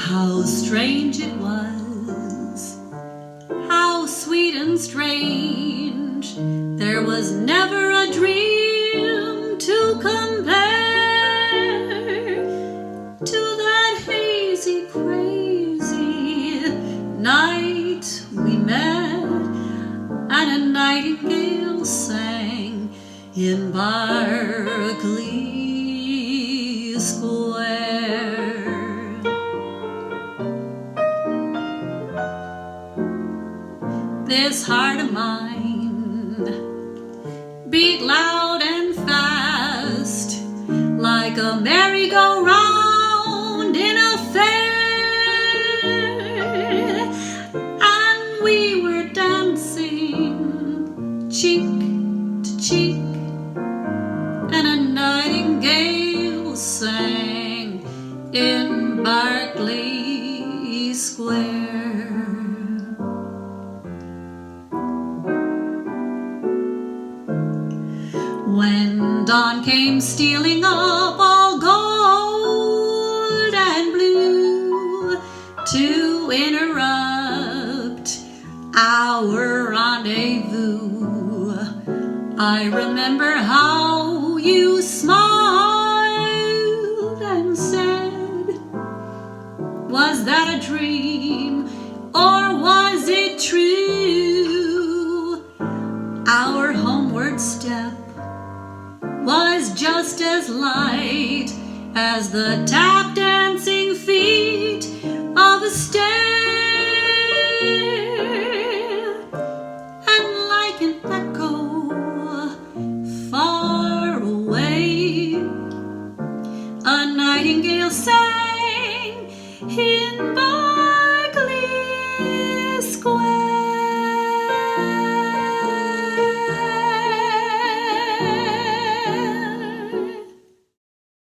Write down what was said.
How strange it was, how sweet and strange, there was never a dream to compare to that hazy, crazy night we met, and a nightingale sang in Berkeley Square. This heart of mine beat loud and fast like a merry-go-round in a fair, and we were dancing cheek to cheek, and a nightingale sang in Berkeley Square. When dawn came stealing up, all gold and blue, to interrupt our rendezvous, I remember how you smiled and said, was that a dream or was it true? Our homeward step was just as light as the tap dancing feet of a stair, and like an echo far away, a nightingale sang in